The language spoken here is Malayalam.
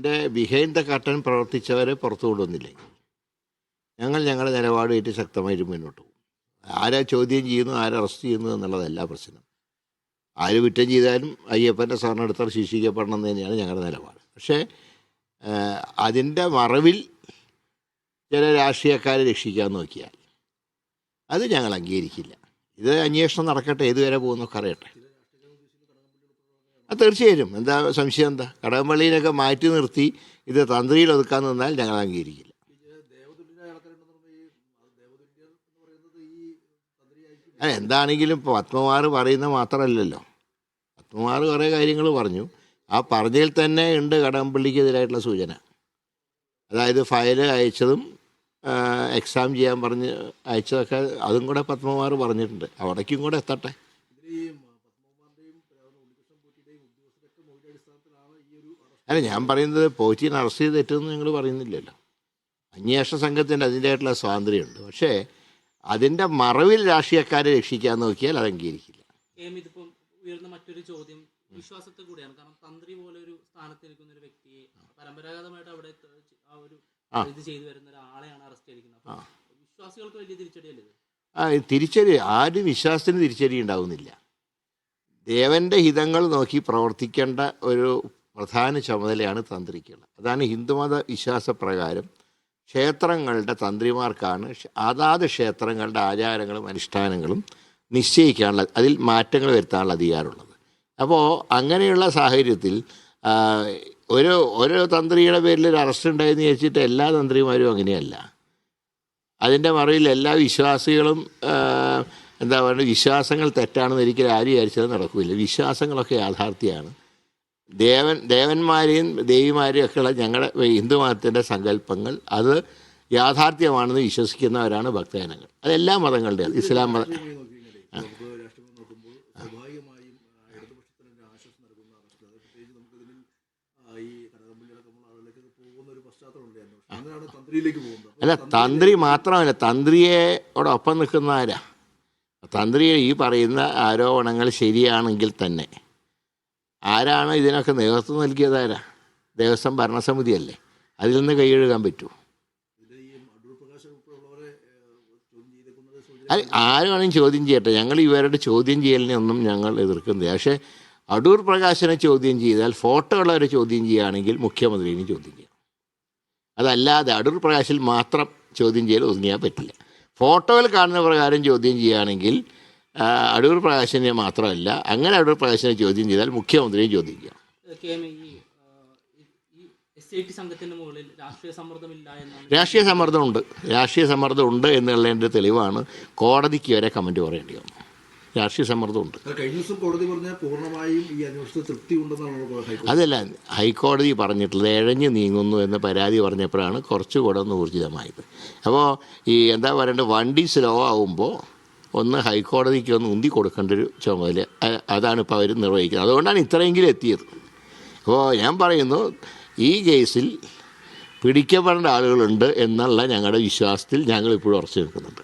ഇതിൻ്റെ ബിഹൈൻഡ് ദ കർട്ടൻ പ്രവർത്തിച്ചവരെ പുറത്തു കൊണ്ടുവന്നില്ലെങ്കിൽ ഞങ്ങളുടെ നിലപാട് ഏറ്റവും ശക്തമായിട്ട് മുന്നോട്ട് പോകും. ആരാ ചോദ്യം ചെയ്യുന്നു, ആരെ അറസ്റ്റ് ചെയ്യുന്നു എന്നുള്ളതല്ല പ്രശ്നം. ആര് കുറ്റം ചെയ്താലും അയ്യപ്പൻ്റെ സ്വർണ്ണം എടുത്താൽ ശിക്ഷിക്കപ്പെടണം എന്ന് തന്നെയാണ് ഞങ്ങളുടെ നിലപാട്. പക്ഷേ അതിൻ്റെ മറവിൽ ചില രാഷ്ട്രീയക്കാരെ രക്ഷിക്കാൻ നോക്കിയാൽ അത് ഞങ്ങൾ അംഗീകരിക്കില്ല. ഇത് അന്വേഷണം നടക്കട്ടെ, ഏതുവരെ പോകുന്നൊക്കെ അറിയട്ടെ. അത് തീർച്ചയായും, എന്താ സംശയം, എന്താ കടകംപള്ളിയിലൊക്കെ മാറ്റി നിർത്തി ഇത് തന്ത്രിയിൽ ഒതുക്കാൻ നിന്നാൽ ഞങ്ങൾ അംഗീകരിക്കില്ല. എന്താണെങ്കിലും ഇപ്പോൾ പത്മകുമാർ പറയുന്ന മാത്രമല്ലല്ലോ, പത്മകുമാർ കുറേ കാര്യങ്ങൾ പറഞ്ഞു. ആ പറഞ്ഞതിൽ തന്നെ ഉണ്ട് കടകംപള്ളിക്കെതിരായിട്ടുള്ള സൂചന. അതായത് ഫയൽ അയച്ചതും എക്സാം ചെയ്യാൻ പറഞ്ഞ് അയച്ചതൊക്കെ അതും കൂടെ പത്മകുമാർ പറഞ്ഞിട്ടുണ്ട്. അവിടേക്കും കൂടെ എത്തട്ടെ. അല്ല, ഞാൻ പറയുന്നത് പോറ്റീനെ അറസ്റ്റ് ചെയ്ത് തെറ്റെന്ന് നിങ്ങൾ പറയുന്നില്ലല്ലോ. അന്വേഷണ സംഘത്തിൻ്റെ അതിൻ്റെതായിട്ടുള്ള സ്വാതന്ത്ര്യമുണ്ട്. പക്ഷേ അതിൻ്റെ മറവിൽ രാഷ്ട്രീയക്കാരെ രക്ഷിക്കാൻ നോക്കിയാൽ അത് അംഗീകരിക്കില്ല. ഇതിപ്പം ഉയർന്ന മറ്റൊരു ചോദ്യം വിശ്വാസത്തെ കൂടിയാണ്. കാരണം തന്ത്രി പോലെ ഒരു സ്ഥാനത്ത് നിൽക്കുന്ന ഒരു വ്യക്തിയെ പരമ്പരാഗതമായിട്ട് അവിടെ ആ ഒരു ഇത് ചെയ്തു വരുന്ന ഒരാളെയാണ് അറസ്റ്റ് ചെയ്തിരിക്കുന്നത്. വിശ്വാസികൾക്ക് വലിയ തിരിച്ചടിയല്ലേ ഇത്? തിരിച്ചടി ആരും വിശ്വാസത്തിന് തിരിച്ചടി ഉണ്ടാവുന്നില്ല. ദേവൻ്റെ ഹിതങ്ങൾ നോക്കി പ്രവർത്തിക്കേണ്ട ഒരു പ്രധാന ചുമതലയാണ് തന്ത്രിക്കുള്ളത്. അതാണ് ഹിന്ദുമത വിശ്വാസപ്രകാരം ക്ഷേത്രങ്ങളുടെ തന്ത്രിമാർക്കാണ് അതാത് ക്ഷേത്രങ്ങളുടെ ആചാരങ്ങളും അനുഷ്ഠാനങ്ങളും നിശ്ചയിക്കാനുള്ള, അതിൽ മാറ്റങ്ങൾ വരുത്താനുള്ള അധികാരമുള്ളത്. അപ്പോൾ അങ്ങനെയുള്ള സാഹചര്യത്തിൽ ഓരോ തന്ത്രിയുടെ പേരിൽ ഒരു അറസ്റ്റ് ഉണ്ടായെന്ന് വിചാരിച്ചിട്ട് എല്ലാ തന്ത്രിമാരും അങ്ങനെയല്ല. അതിൻ്റെ മറവിൽ എല്ലാ വിശ്വാസികളും എന്താ പറയുക, വിശ്വാസങ്ങൾ തെറ്റാണെന്ന് ഒരിക്കലും ആരും വിചാരിച്ചത് നടക്കില്ല. വിശ്വാസങ്ങളൊക്കെ യാഥാർത്ഥ്യമാണ്. ദേവന്മാരെയും ദേവിമാരെയും ഒക്കെയുള്ള ഞങ്ങളുടെ ഹിന്ദു മതത്തിൻ്റെ സങ്കല്പങ്ങൾ അത് യാഥാർത്ഥ്യമാണെന്ന് വിശ്വസിക്കുന്നവരാണ് ഭക്തജനങ്ങൾ. അതെല്ലാ മതങ്ങളുടെയും, ഇസ്ലാം മതം. അല്ല, തന്ത്രി മാത്രമല്ല, തന്ത്രിയോടൊപ്പം നിൽക്കുന്ന ആരാ? തന്ത്രിയെ ഈ പറയുന്ന ആരോപണങ്ങൾ ശരിയാണെങ്കിൽ തന്നെ ആരാണ് ഇതിനൊക്കെ നേതൃത്വം നൽകിയത്? ആരാ? ദേവസ്വം ഭരണസമിതിയല്ലേ. അതിൽ നിന്ന് കൈയെഴുകാൻ പറ്റുമോ? അത് ആരാണെങ്കിലും ചോദ്യം ചെയ്യട്ടെ. ഞങ്ങൾ ഇവരുടെ ചോദ്യം ചെയ്യലിനെ ഒന്നും ഞങ്ങൾ എതിർക്കുന്നില്ല. പക്ഷേ അടൂർ പ്രകാശിനെ ചോദ്യം ചെയ്താൽ ഫോട്ടോയുള്ളവരെ ചോദ്യം ചെയ്യുകയാണെങ്കിൽ മുഖ്യമന്ത്രിനെ ചോദ്യം ചെയ്യണം. അതല്ലാതെ അടൂർ പ്രകാശിൽ മാത്രം ചോദ്യം ചെയ്യൽ ഒതുങ്ങിയാൽ പറ്റില്ല. ഫോട്ടോയിൽ കാണുന്ന പ്രകാരം ചോദ്യം ചെയ്യുകയാണെങ്കിൽ അടൂർ പ്രകാശിനെ മാത്രമല്ല, അങ്ങനെ അടൂർ പ്രകാശിനെ ചോദ്യം ചെയ്താൽ മുഖ്യമന്ത്രിയെ ചോദ്യം ചെയ്യാം. രാഷ്ട്രീയ സമ്മർദ്ദമുണ്ട് എന്നുള്ളതിൻ്റെ തെളിവാണ് കോടതിക്ക് വരെ കമൻറ്റ് പറയേണ്ടി വന്നു. രാഷ്ട്രീയ സമ്മർദ്ദമുണ്ട്. അതല്ല, ഹൈക്കോടതി പറഞ്ഞിട്ടുള്ളത് ഇഴഞ്ഞു നീങ്ങുന്നു എന്ന പരാതി പറഞ്ഞപ്പോഴാണ് കുറച്ചുകൂടെ ഒന്ന് ഊർജിതമായത്. അപ്പോൾ ഈ എന്താ പറയേണ്ടത്, വണ്ടി സ്ലോ ആവുമ്പോൾ ഒന്ന് ഹൈക്കോടതിക്ക് ഒന്ന് ഉന്തി കൊടുക്കേണ്ട ഒരു ചുമതല അതാണ് ഇപ്പോൾ അവർ നിർവഹിക്കുന്നത്. അതുകൊണ്ടാണ് ഇത്രയെങ്കിലും എത്തിയത്. അപ്പോൾ ഞാൻ പറയുന്നു, ഈ കേസിൽ പിടിക്കപ്പെടേണ്ട ആളുകളുണ്ട് എന്നുള്ള ഞങ്ങളുടെ വിശ്വാസത്തിൽ ഞങ്ങളിപ്പോഴും ഉറച്ചു നിൽക്കുന്നുണ്ട്.